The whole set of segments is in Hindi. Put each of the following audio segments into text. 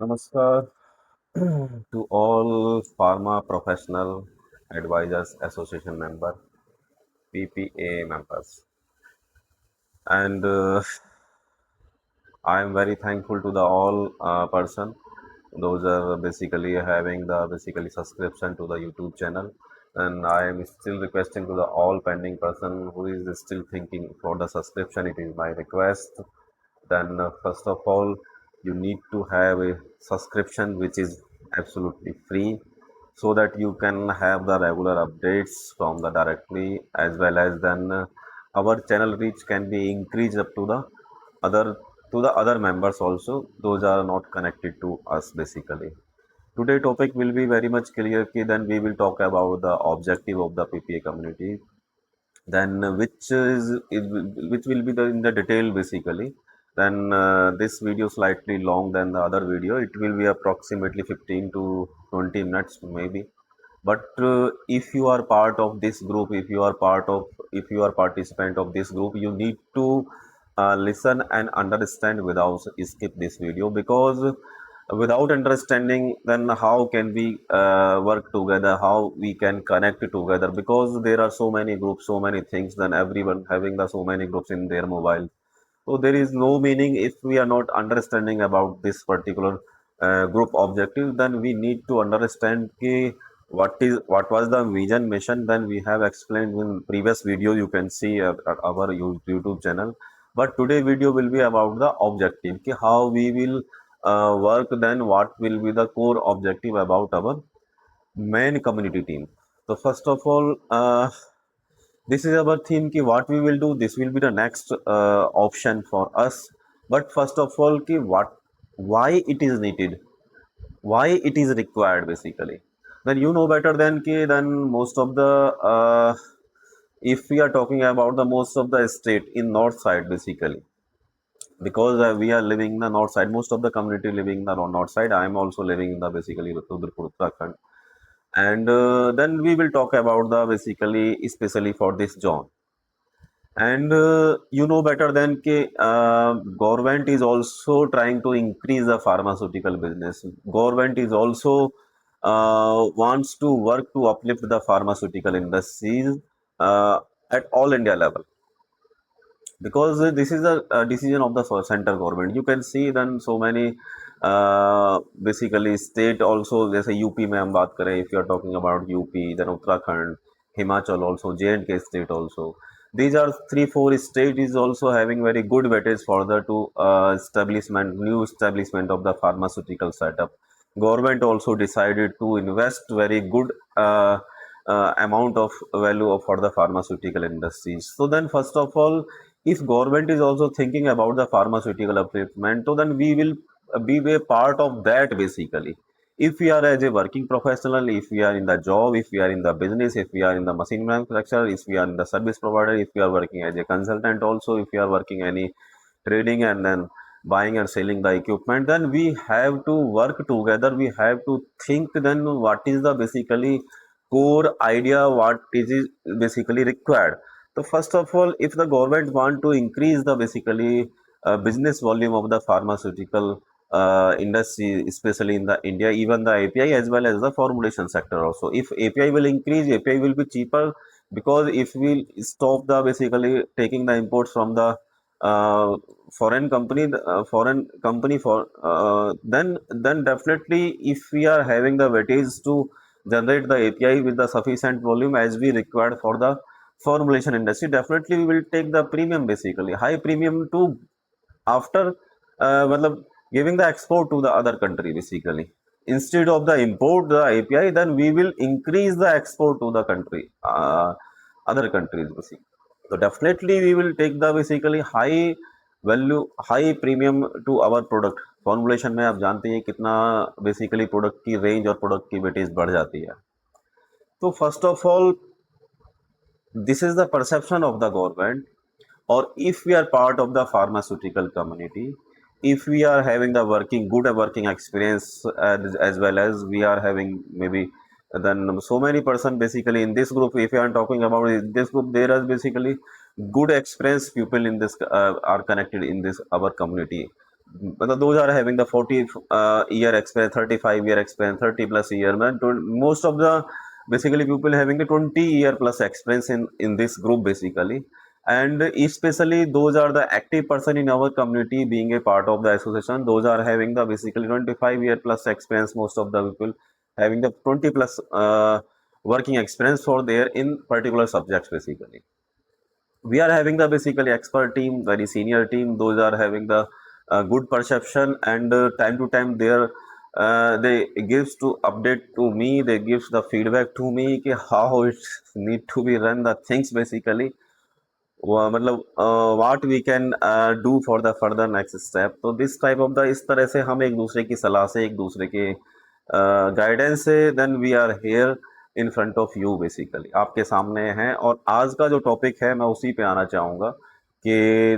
Namaskar to all Pharma Professional Advisors Association member, PPA members, and I am very thankful to the all person. Those are basically having the basically subscription to the YouTube channel, and I am still requesting to the all pending person who is still thinking for the subscription. It is my request. Then first of all, you need to have a subscription which is absolutely free, so that you can have the regular updates from the directly, as well as then our channel reach can be increased up to the other other members also, those are not connected to us basically. Today topic will be very much clear key, then we will talk about the objective of the PPA community, then which will be in the detail basically. Then this video slightly long than the other video, it will be approximately 15 to 20 minutes maybe. But if you are part of this group, if you are participant of this group, you need to listen and understand without skip this video, because without understanding, then how can we work together, how we can connect together, because there are so many groups, so many things, then everyone having the so many groups in their mobile. So there is no meaning if we are not understanding about this particular group objective. Then we need to understand ki what was the vision mission. Then we have explained in previous video. You can see at our YouTube channel. But today video will be about the objective, ki how we will work. Then what will be the core objective about our main community team. So first of all, this is our theme ki what we will do, this will be the next option for us. But first of all, ki what, why it is needed, why it is required basically. Then you know better than ki then most of the if we are talking about the most of the state in north side basically, because we are living in the north side, most of the community living in the north side. I am also living in the basically Rudrapur, Uttarakhand. And then we will talk about the basically especially for this zone. And you know better than कि government is also trying to increase the pharmaceutical business. Government is also wants to work to uplift the pharmaceutical industries at all India level, because this is a decision of the center government. You can see then so many basically state also, जैसे यूपी में हम बात करें, if you are talking about UP, then Uttarakhand, Himachal also, J&K state also. These are 3 4 state is also having very good weightage further to establishment, new establishment of the pharmaceutical setup. Government also decided to invest very good amount of value for the pharmaceutical industries. So then first of all, if government is also thinking about the pharmaceutical upliftment, so then we will be a part of that basically. If we are as a working professional, if we are in the job, if we are in the business, if we are in the machine manufacturer, if we are in the service provider, if we are working as a consultant also, if we are working any trading and then buying and selling the equipment, then we have to work together. We have to think then what is the basically core idea, what is basically required. So first of all, if the government want to increase the basically business volume of the pharmaceutical industry, especially in the India, even the API as well as the formulation sector also. If API will increase, API will be cheaper, because if we stop the basically taking the imports from the uh, foreign company for then definitely if we are having the weightage to generate the API with the sufficient volume as we required for the formulation industry, definitely we will take the premium basically high premium to after matlab, giving the export to the other country basically. Instead of the import the API, then we will increase the export to the country, other countries basically. So definitely we will take the basically high value, high premium to our product. Formulation में आप जानते हैं कितना बेसिकली प्रोडक्ट की रेंज और प्रोडक्ट की वेटेज बढ़ जाती है. तो first of all, this is the perception of the government, or if we are part of the pharmaceutical community, if we are having the working good working experience, as well as we are having maybe then so many person basically in this group. If you are talking about this group, there are basically good experience people in this are connected in this our community. मतलब those are having the 40 year experience, 35-year experience, 30 plus year. Man, most of the basically people having the 20-year plus experience in this group basically, and especially those are the active person in our community being a part of the association. Those are having the basically 25-year plus experience. Most of the people having the 20 plus working experience for their in particular subjects basically. We are having the basically expert team, very senior team. Those are having the good perception, and time to time they gives to update to me, they gives the feedback to me कि how it need to be run the things basically. मतलब what we can do for the further next step. तो this type of the इस तरह से हम एक दूसरे की सलाह से, एक दूसरे के गाइडेंस से then we are here in front of you basically, आपके सामने हैं। और आज का जो टॉपिक है मैं उसी पे आना चाहूँगा कि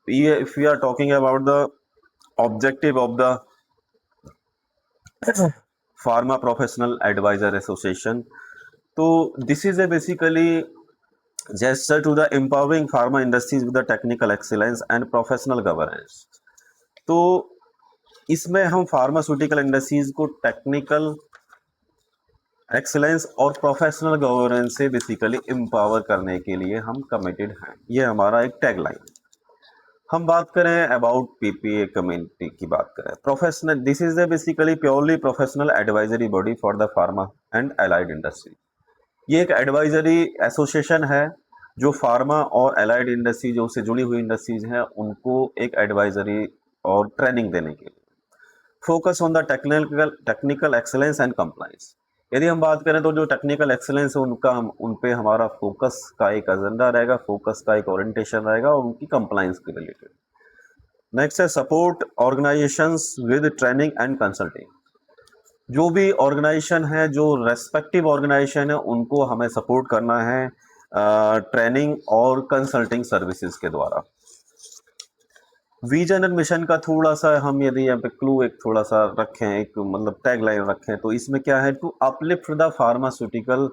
if you are talking about the objective of the pharma professional advisor association, तो this is a basically gesture to the empowering pharma industries with the technical excellence and professional governance। तो इसमें हम फार्मास्यूटिकल इंडस्ट्रीज को टेक्निकल एक्सीलेंस और प्रोफेशनल गवर्नेंस से बेसिकली एम्पावर करने के लिए हम कमिटेड हैं। ये हमारा एक टैगलाइन। हम बात करें अबाउट पीपीए कम्युनिटी की बात करें, professional, this is a basically purely professional advisory body for the pharma and allied industry. ये एक एडवाइजरी एसोसिएशन है जो फार्मा और एलाइड इंडस्ट्री जो उससे जुड़ी हुई इंडस्ट्रीज हैं उनको एक एडवाइजरी और ट्रेनिंग देने के लिए। Focus on the technical excellence and compliance. यदि हम बात करें तो जो टेक्निकल एक्सेलेंस है उनका हम उन पे हमारा फोकस का एक एजेंडा रहेगा, फोकस का एक ओरिएंटेशन रहेगा और उनकी कंप्लायंस के रिलेटेड। नेक्स्ट है support organisations with training and consulting. जो भी ऑर्गेनाइजेशन है, जो रेस्पेक्टिव ऑर्गेनाइजेशन है, उनको हमें सपोर्ट करना है ट्रेनिंग और कंसल्टिंग सर्विसेज के द्वारा। विजन एंड मिशन का थोड़ा सा हम यदि यहाँ पे क्लू एक थोड़ा सा रखें, एक मतलब टैग लाइन रखें, तो इसमें क्या है, to uplift the pharmaceutical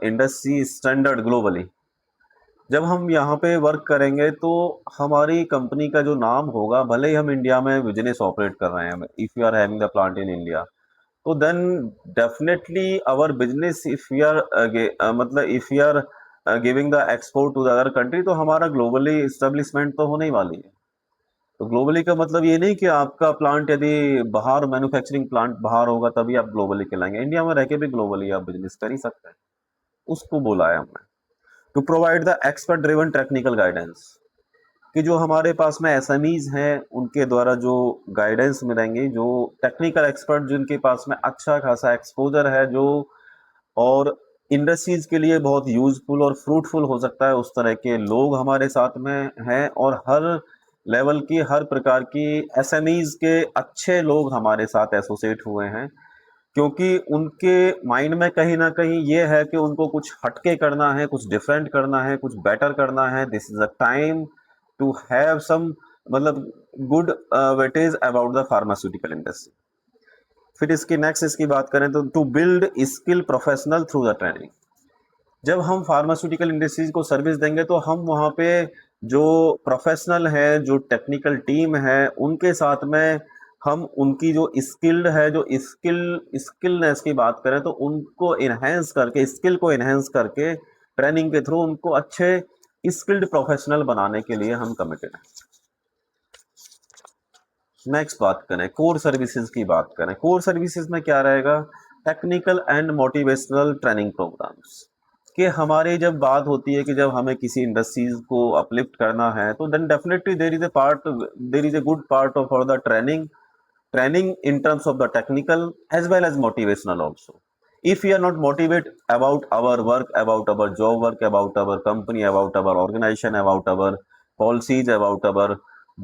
industry standard globally. जब हम यहाँ पे वर्क करेंगे तो हमारी कंपनी का जो नाम होगा, भले ही हम इंडिया में बिजनेस ऑपरेट कर रहे हैं, if you are having the plant in India, तो then definitely our business if you are मतलब if you are giving the export to the other country, तो हमारा ग्लोबली इस्टेब्लिशमेंट तो होने ही वाली है। तो ग्लोबली का मतलब ये नहीं कि आपका प्लांट यदि बाहर, मैन्युफैक्चरिंग प्लांट बाहर होगा तभी आप ग्लोबली कहलाएंगे, इंडिया में रह के भी ग्लोबली आप बिजनेस कर ही सकते हैं, उसको बोला है हमने। To provide the expert driven technical guidance, कि जो हमारे पास में एसएमईज हैं उनके द्वारा जो गाइडेंस मिलेंगे, जो टेक्निकल एक्सपर्ट जिनके पास में अच्छा खासा एक्सपोजर है, जो और इंडस्ट्रीज के लिए बहुत यूजफुल और फ्रूटफुल हो सकता है, उस तरह के लोग हमारे साथ में हैं। और हर लेवल की, हर प्रकार की एसएमईज के अच्छे लोग हमारे साथ एसोसिएट हुए हैं, क्योंकि उनके माइंड में कहीं ना कहीं ये है कि उनको कुछ हटके करना है, कुछ डिफरेंट करना है, कुछ बेटर करना है। This is a time to have some मतलब good weightage about the pharmaceutical industry. फिर इसकी नेक्स्ट इसकी बात करें तो to build skill professional through the training. जब हम फार्मास्यूटिकल इंडस्ट्रीज को सर्विस देंगे तो हम वहाँ पे जो प्रोफेशनल है, जो टेक्निकल टीम है, उनके साथ में हम उनकी जो स्किल्ड है, जो स्किलनेस की बात करें तो उनको इन्हेंस करके, स्किल को इन्हेंस करके ट्रेनिंग के थ्रू उनको अच्छे स्किल्ड प्रोफेशनल बनाने के लिए हम कमिटेड हैं। नेक्स्ट बात करें कोर सर्विसेज की बात करें। कोर सर्विसेज में क्या रहेगा, technical and motivational training programmes. कि हमारी जब बात होती है कि जब हमें किसी इंडस्ट्रीज को अपलिफ्ट करना है तो then definitely there is a good part of for the training in terms of the technical as well as motivational also. If we are not motivated about our work, about our job work, about our company, about our organization, about our policies, about our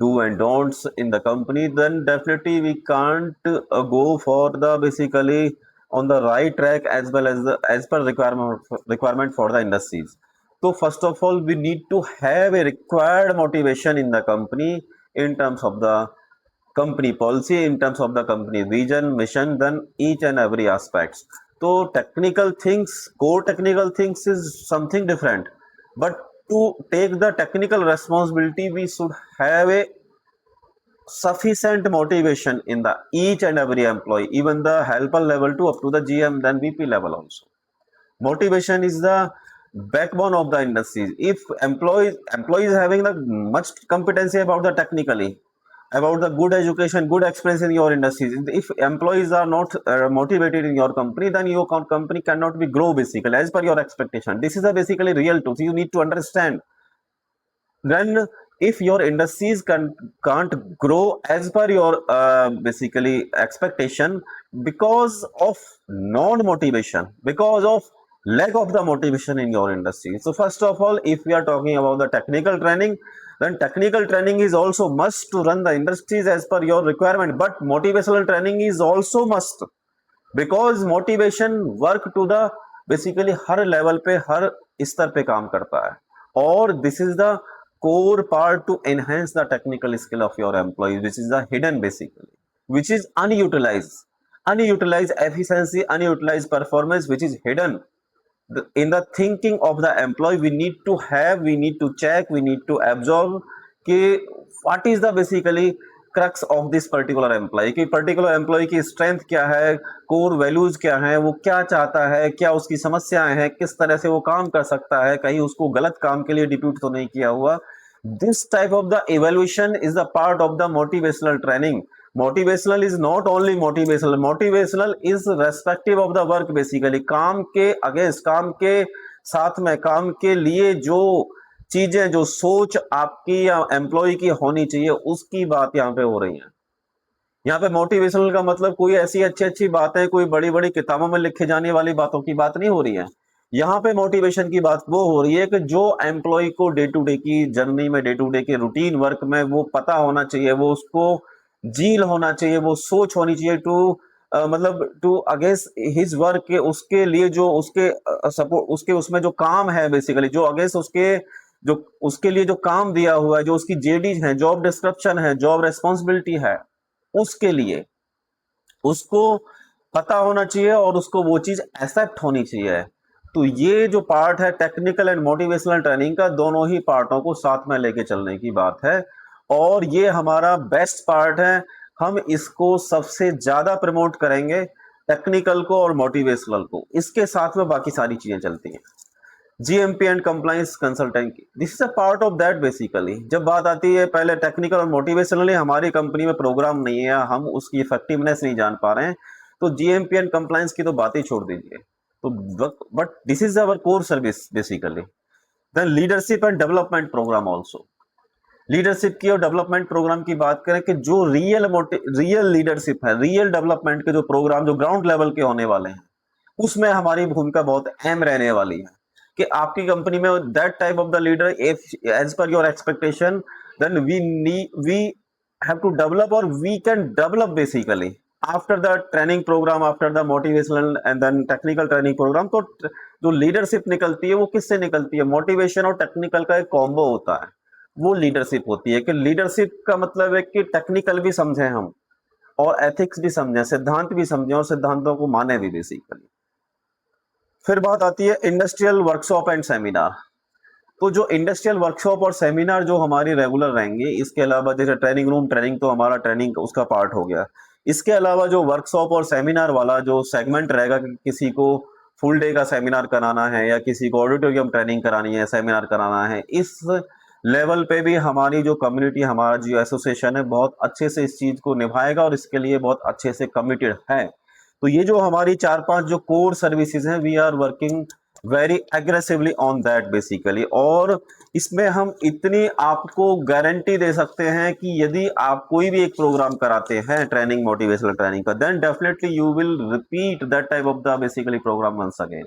do and don'ts in the company, then definitely we can't go for the basically on the right track as well as the as per requirement for the industries. So first of all we need to have a required motivation in the company in terms of the company policy, in terms of the company vision, mission, then each and every aspects. So technical things, core technical things is something different, but to take the technical responsibility we should have a sufficient motivation in the each and every employee, even the helper level to up to the GM, then VP level also. Motivation is the backbone of the industry. If employees having the much competency about the technically, about the good education, good experience in your industry, if employees are not motivated in your company, then your company cannot be grow basically as per your expectation. This is a basically real truth. You need to understand. Then if your industries can't grow as per your basically expectation because of non motivation, because of lack of the motivation in your industry. So first of all, if we are talking about the technical training, then technical training is also must to run the industries as per your requirement, but motivational training is also must, because motivation work to the basically हर लेवल पे हर स्तर पे काम करता है, और this is the core part to enhance the technical skill of your employ, which is the hidden basically, which is unutilize efficiency, unutilize performance, which is hidden in the thinking of the employee. We need to have, we need to check, we need to absorb कि what is the basically crux of this particular employee, कि particular employee की strength क्या है, core values क्या है, वो क्या चाहता है, क्या उसकी समस्याएं हैं, किस तरह से वो काम कर सकता है, कहीं उसको गलत काम के लिए डिप्यूट तो नहीं किया हुआ. This type of the evaluation is the part of the motivational training. Motivational is not only motivational is respective of the work basically. काम के अगेंस्ट, काम के साथ में, काम के लिए जो चीजें, जो सोच आपकी या एम्प्लॉय की होनी चाहिए, उसकी बात यहाँ पे हो रही है. यहाँ पे मोटिवेशनल का मतलब कोई ऐसी अच्छी अच्छी बातें, कोई बड़ी बड़ी किताबों में लिखे जाने वाली बातों की बात नहीं हो रही है. यहाँ पे मोटिवेशन की बात वो हो रही है कि जो एम्प्लॉय को डे टू डे की जर्नी में, डे टू डे के रूटीन वर्क में वो पता होना चाहिए, वो उसको जील होना चाहिए, वो सोच होनी चाहिए टू मतलब टू अगेंस्ट हिज वर्क, उसके लिए जो उसके सपोर्ट, उसके उसमें जो काम है बेसिकली, जो अगेंस्ट उसके, जो उसके लिए जो काम दिया हुआ है, जो उसकी जेडी है, जॉब डिस्क्रिप्शन है, जॉब रेस्पॉन्सिबिलिटी है, उसके लिए उसको पता होना चाहिए और उसको वो चीज एक्सेप्ट होनी चाहिए. तो ये जो पार्ट है टेक्निकल एंड मोटिवेशनल ट्रेनिंग का, दोनों ही पार्टों को साथ में लेके चलने की बात है, और ये हमारा बेस्ट पार्ट है. हम इसको सबसे ज्यादा प्रमोट करेंगे, टेक्निकल को और मोटिवेशनल को, इसके साथ में बाकी सारी चीजें चलती हैं. जीएमपी एंड कंप्लायंस कंसल्टेंट की, this is a part of that basically. जब बात आती है पहले टेक्निकल और मोटिवेशनली, हमारी कंपनी में प्रोग्राम नहीं है, हम उसकी इफेक्टिवनेस नहीं जान पा रहे हैं, तो जीएमपी एंड कंप्लायंस की तो बात ही छोड़ दीजिए. तो but this is our core service basically. Then leadership and development programme also. Leadership की और डेवलपमेंट प्रोग्राम की बात करें कि जो रियल लीडरशिप है, रियल डेवलपमेंट के जो प्रोग्राम जो ग्राउंड लेवल के होने वाले हैं, उसमें हमारी भूमिका बहुत अहम रहने वाली है कि आपकी कंपनी में that type of the leader, if as per your expectation, then we have to develop, और we can develop basically after the training program, after the motivational and then technical training program. तो जो लीडरशिप निकलती है वो किससे निकलती है? मोटिवेशन और टेक्निकल का एक कॉम्बो होता है, वो लीडरशिप होती है. कि लीडरशिप का मतलब है कि टेक्निकल भी समझें हम, और एथिक्स भी समझें, सिद्धांत भी समझें, और सिद्धांतों को माने भी बेसिकली. फिर बात आती है इंडस्ट्रियल वर्कशॉप एंड सेमिनार. तो जो इंडस्ट्रियल वर्कशॉप और सेमिनार जो हमारी रेगुलर रहेंगे, इसके अलावा जैसे ट्रेनिंग रूम ट्रेनिंग तो हमारा ट्रेनिंग उसका पार्ट हो गया, इसके अलावा जो वर्कशॉप और सेमिनार वाला जो सेगमेंट रहेगा कि किसी को फुल डे का सेमिनार कराना है या किसी को ऑडिटोरियम ट्रेनिंग करानी है, सेमिनार कराना है, इस लेवल पे भी हमारी जो कम्युनिटी, हमारा जो एसोसिएशन है, बहुत अच्छे से इस चीज को निभाएगा और इसके लिए बहुत अच्छे से कमिटेड है. तो ये जो हमारी 4-5 जो कोर सर्विसेज हैं, we are working very aggressively on that basically. और इसमें हम इतनी आपको गारंटी दे सकते हैं कि यदि आप कोई भी एक प्रोग्राम कराते हैं ट्रेनिंग, मोटिवेशनल ट्रेनिंग का, then definitely you will repeat that type of the basically programme once again.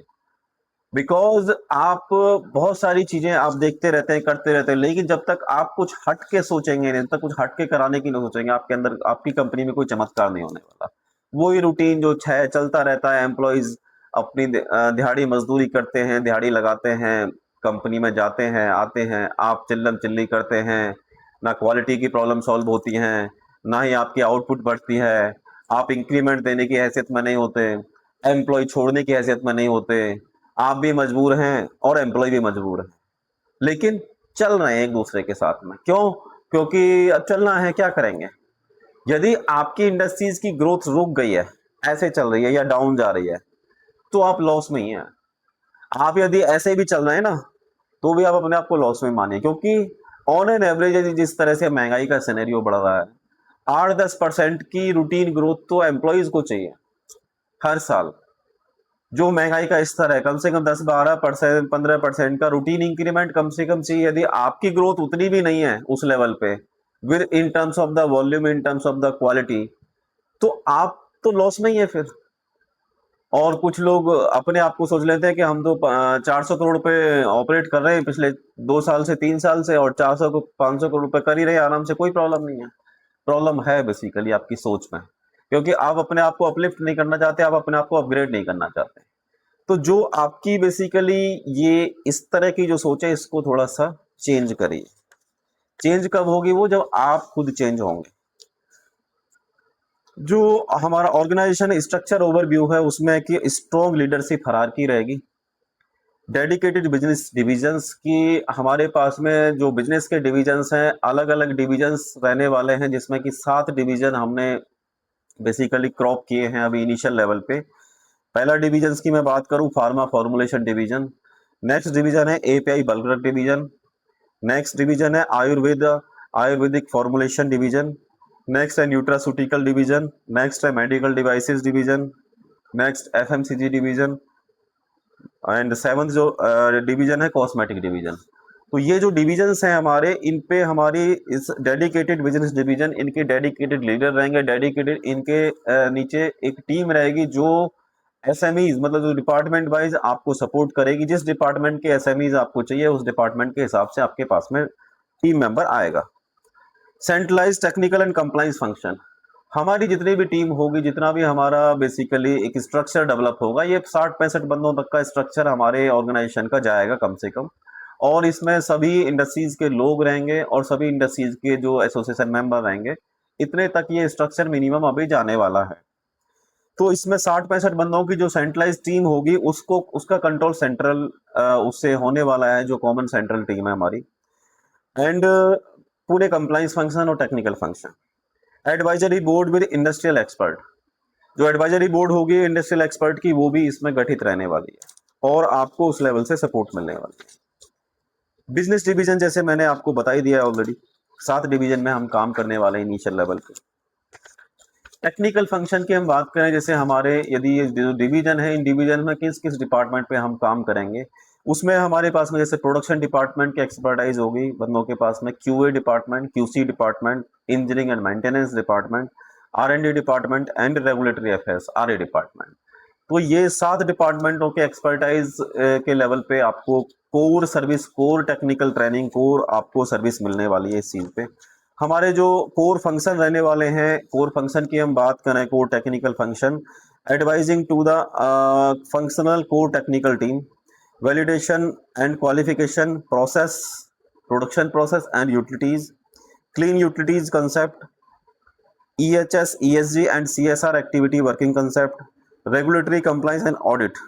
Because आप बहुत सारी चीजें आप देखते रहते हैं, करते रहते हैं, लेकिन जब तक आप कुछ हट के सोचेंगे नहीं, जब तक कुछ हट के कराने की नहीं सोचेंगे, आपके अंदर, आपकी कंपनी में कोई चमत्कार नहीं होने वाला. वही रूटीन जो है चलता रहता है. एम्प्लॉयज अपनी दिहाड़ी मजदूरी करते हैं, दिहाड़ी लगाते हैं, कंपनी में जाते हैं, आते हैं, आप चिल्लम चिल्ली करते हैं, ना क्वालिटी की प्रॉब्लम सॉल्व होती हैं, ना ही आपकी आउटपुट बढ़ती है, आप इंक्रीमेंट देने की हैसियत में नहीं होते, एम्प्लॉय छोड़ने की हैसियत में नहीं होते, आप भी मजबूर हैं और एम्प्लॉय भी मजबूर है, लेकिन चल रहे हैं एक दूसरे के साथ में. क्यों? क्योंकि अब चलना है, क्या करेंगे, यदि आपकी इंडस्ट्रीज की ग्रोथ रुक गई है, ऐसे चल रही है या डाउन जा रही है, तो आप लॉस में ही हैं। आप यदि ऐसे भी चल रहे हैं ना, तो भी आप अपने आप को लॉस में मानिए, क्योंकि ऑन एन एवरेज यदि जिस तरह से महंगाई का सिनेरियो बढ़ रहा है, 8-10% की रूटीन ग्रोथ तो एम्प्लॉयज को चाहिए हर साल। जो महंगाई का स्तर है, कम से कम 10-12%, 15% का रूटीन इंक्रीमेंट कम से कम चाहिए। यदि आपकी ग्रोथ उतनी भी नहीं है उस लेवल पे, with in terms of the volume, in terms of the quality, तो आप तो लॉस में ही है फिर। और कुछ लोग अपने आप को सोच लेते हैं कि हम तो 400 करोड़ पे ऑपरेट कर रहे हैं पिछले 2 साल से, 3 साल से, और 400 को 500 करोड़ पे कर ही रहे हैं आराम से, कोई प्रॉब्लम नहीं है। प्रॉब्लम है बेसिकली आपकी सोच में, क्योंकि आप अपने आप को अपलिफ्ट नहीं करना चाहते, आप अपने आप को अपग्रेड नहीं करना चाहते। तो जो आपकी बेसिकली ये इस तरह की जो सोच है, इसको थोड़ा सा चेंज करिए। चेंज कब होगी वो? जब आप खुद चेंज होंगे। जो हमारा ऑर्गेनाइजेशन स्ट्रक्चर ओवरव्यू है, उसमें कि स्ट्रॉन्ग लीडरशिप हायरार्की रहेगी, डेडिकेटेड बिजनेस डिविजन्स की, हमारे पास में जो बिजनेस के डिविजन्स हैं, अलग अलग डिविजन्स रहने वाले हैं, जिसमें कि 7 डिवीजन हमने बेसिकली क्रॉप किए हैं अभी इनिशियल लेवल पे। पहला डिवीजन की मैं बात करूं, pharma formulation division. Next division है API bulk drug division. Next division है आयुर्वेदिक फॉर्मुलेशन डिवीजन। नेक्स्ट है न्यूट्रास्यूटिकल डिवीजन। नेक्स्ट है medical devices division. Next FMCG division. And seventh जो डिवीजन है कॉस्मेटिक डिवीजन। तो ये जो डिवीजन्स हैं हमारे, इन पे हमारी इस डेडिकेटेड बिजनेस डिवीजन, इनके डेडिकेटेड लीडर रहेंगे, डेडिकेटेड इनके नीचे एक टीम रहेगी जो एसएमईज, मतलब जो डिपार्टमेंट वाइज आपको सपोर्ट करेगी। जिस डिपार्टमेंट के एसएमईज आपको चाहिए, उस डिपार्टमेंट के हिसाब से आपके पास में टीम मेंबर आएगा। Centralise technical and compliance function, हमारी जितनी भी टीम होगी, जितना भी हमारा बेसिकली एक स्ट्रक्चर डेवलप होगा, ये 60-65 बंदों तक का स्ट्रक्चर हमारे ऑर्गेनाइजेशन का जाएगा कम से कम। और इसमें सभी इंडस्ट्रीज के लोग रहेंगे और सभी इंडस्ट्रीज के जो एसोसिएशन मेंबर रहेंगे, इतने तक ये स्ट्रक्चर मिनिमम अभी जाने वाला है। तो इसमें 60-65 बंदों की जो सेंट्रलाइज टीम होगी, उसको उसका कंट्रोल सेंट्रल उससे होने वाला है, जो कॉमन सेंट्रल टीम है हमारी। एंड पूरे कंप्लाइंस फंक्शन और technical function, advisory board with industrial expert, जो एडवाइजरी बोर्ड होगी इंडस्ट्रियल एक्सपर्ट की, वो भी इसमें गठित रहने वाली है और आपको उस लेवल से सपोर्ट मिलने वाली है। बिजनेस डिवीजन जैसे मैंने आपको बता ही दिया ऑलरेडी, 7 डिवीजन में हम काम करने वाले हैं इनिशियल लेवल पे। टेक्निकल फंक्शन की हम बात करें, जैसे हमारे यदि ये जो डिवीजन है, इन डिवीजन में किस किस डिपार्टमेंट पे हम काम करेंगे, उसमें हमारे पास में जैसे प्रोडक्शन डिपार्टमेंट की एक्सपर्टाइज होगी बंदों के पास में, QA department, QC department, engineering and maintenance department, R and D department and regulatory affairs RA department. तो ये 7 डिपार्टमेंटों के एक्सपर्टाइज के लेवल पे आपको core service, core technical training, core आपको सर्विस मिलने वाली है इस चीज पे। हमारे जो कोर फंक्शन रहने वाले हैं, कोर फंक्शन की हम बात करें, core technical function, advising to the functional core technical team, validation and qualification process, production process and utilities, clean utilities concept, EHS, ESG and CSR activity working concept, regulatory compliance and audit.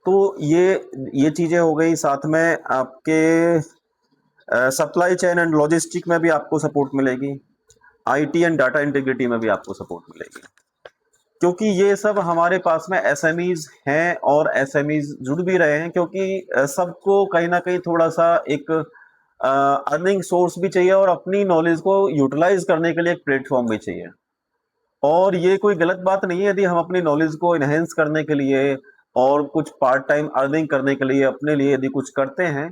तो ये चीजें हो गई। साथ में आपके सप्लाई चेन एंड लॉजिस्टिक में भी आपको सपोर्ट मिलेगी, IT एंड डाटा इंटीग्रिटी में भी आपको सपोर्ट मिलेगी, क्योंकि ये सब हमारे पास में एसएमईज हैं और एसएमईज जुड़ भी रहे हैं, क्योंकि सबको कहीं ना कहीं थोड़ा सा एक अर्निंग सोर्स भी चाहिए और अपनी नॉलेज को यूटिलाइज करने के लिए एक प्लेटफॉर्म भी चाहिए। और ये कोई गलत बात नहीं है यदि हम अपनी नॉलेज को इनहेंस करने के लिए और कुछ पार्ट टाइम अर्निंग करने के लिए अपने लिए यदि कुछ करते हैं,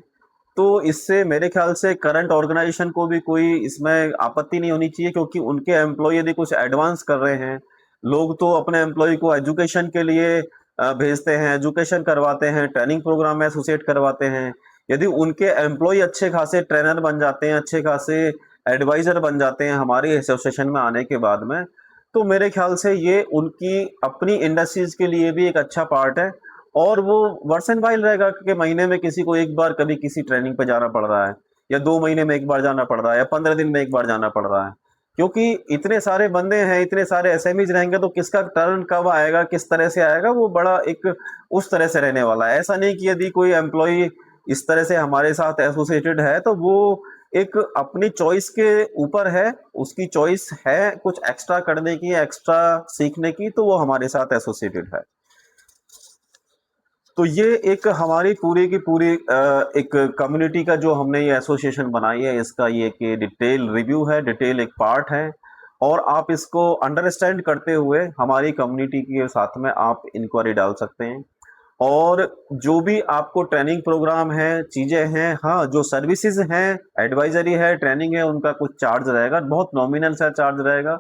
तो इससे मेरे ख्याल से करंट ऑर्गेनाइजेशन को भी कोई इसमें आपत्ति नहीं होनी चाहिए, क्योंकि उनके एम्प्लॉय यदि कुछ एडवांस कर रहे हैं, लोग तो अपने एम्प्लॉय को एजुकेशन के लिए भेजते हैं, एजुकेशन करवाते हैं, ट्रेनिंग प्रोग्राम में एसोसिएट करवाते हैं। यदि उनके एम्प्लॉय अच्छे खासे ट्रेनर बन जाते हैं, अच्छे खासे एडवाइजर बन जाते हैं हमारी एसोसिएशन में आने के बाद में, तो मेरे ख्याल से ये उनकी अपनी इंडस्ट्रीज के लिए भी एक अच्छा पार्ट है। और वो वर्स एंड वाइल रहेगा कि महीने में किसी को एक बार कभी किसी ट्रेनिंग पे जाना पड़ रहा है, या 2 महीने में एक बार जाना पड़ रहा है, या 15 दिन में एक बार जाना पड़ रहा है, क्योंकि इतने सारे बंदे हैं, इतने सारे एसएमईज रहेंगे, तो किसका टर्न कब आएगा, किस तरह से आएगा, वो बड़ा एक उस तरह से रहने वाला है। ऐसा नहीं कि यदि कोई एम्प्लॉय इस तरह से हमारे साथ एसोसिएटेड है तो वो एक अपनी चॉइस के ऊपर है, उसकी चॉइस है कुछ एक्स्ट्रा करने की, एक्स्ट्रा सीखने की, तो वो हमारे साथ एसोसिएटेड है। तो ये एक हमारी पूरी की पूरी एक कम्युनिटी का जो हमने ये एसोसिएशन बनाई है, इसका ये कि डिटेल रिव्यू है, डिटेल एक पार्ट है, और आप इसको अंडरस्टैंड करते हुए हमारी कम्युनिटी के साथ में आप इंक्वायरी डाल सकते हैं। और जो भी आपको ट्रेनिंग प्रोग्राम है, चीजें हैं, हाँ जो सर्विसेज हैं, एडवाइजरी है, ट्रेनिंग है, उनका कुछ चार्ज रहेगा, बहुत नॉमिनल सा चार्ज रहेगा।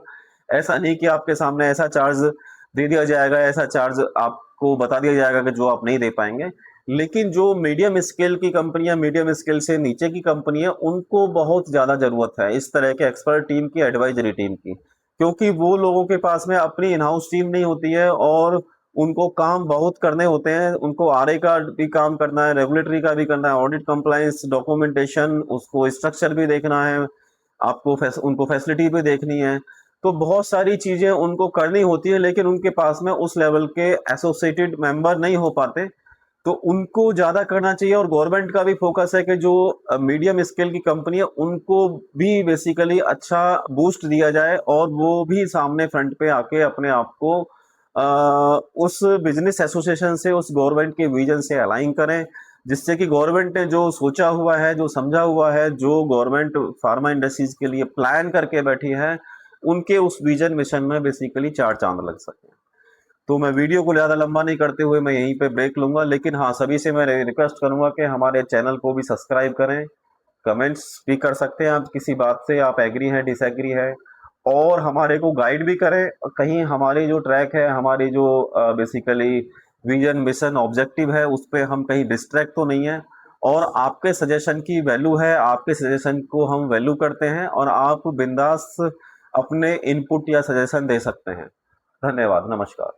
ऐसा नहीं कि आपके सामने ऐसा चार्ज दे दिया जाएगा, ऐसा चार्ज आपको बता दिया जाएगा कि जो आप नहीं दे पाएंगे। लेकिन जो मीडियम स्केल की कंपनियां, मीडियम स्केल से नीचे की कंपनियां, उनको बहुत ज्यादा जरूरत है इस तरह के एक्सपर्ट टीम की, एडवाइजरी टीम की, क्योंकि वो लोगों के पास में अपनी इन हाउस टीम नहीं होती है, और उनको काम बहुत करने होते हैं। उनको आरए का भी काम करना है, रेगुलेटरी का भी करना है, ऑडिट कंप्लायंस, डॉक्यूमेंटेशन, उसको स्ट्रक्चर भी देखना है, आपको उनको फैसिलिटी भी देखनी है। तो बहुत सारी चीजें उनको करनी होती है, लेकिन उनके पास में उस लेवल के एसोसिएटेड मेंबर नहीं हो पाते, तो उनको ज्यादा करना चाहिए। और गवर्नमेंट का भी फोकस है कि जो मीडियम स्केल की कंपनी है, उनको भी बेसिकली अच्छा बूस्ट दिया जाए, और वो भी सामने फ्रंट पे आके अपने आप को उस बिजनेस एसोसिएशन से, उस गवर्नमेंट के विजन से अलाइन करें, जिससे कि गवर्नमेंट ने जो सोचा हुआ है, जो समझा हुआ है, जो गवर्नमेंट फार्मा इंडस्ट्रीज के लिए प्लान करके बैठी है, उनके उस विजन मिशन में बेसिकली चार चांद लग सके। तो मैं वीडियो को ज़्यादा लंबा नहीं करते हुए मैं यहीं पे ब्रेक लूंगा, लेकिन हाँ, सभी से मैं रिक्वेस्ट करूंगा कि हमारे चैनल को भी सब्सक्राइब करें, कमेंट्स भी कर सकते हैं आप, किसी बात से आप एग्री हैं, डिसएग्री है, और हमारे को गाइड भी करें। कहीं हमारी जो ट्रैक है, हमारी जो बेसिकली विजन, मिशन, ऑब्जेक्टिव है, उस पर हम कहीं डिस्ट्रैक्ट तो नहीं है। और आपके सजेशन की वैल्यू है, आपके सजेशन को हम वैल्यू करते हैं, और आप बिंदास अपने इनपुट या सजेशन दे सकते हैं। धन्यवाद, नमस्कार।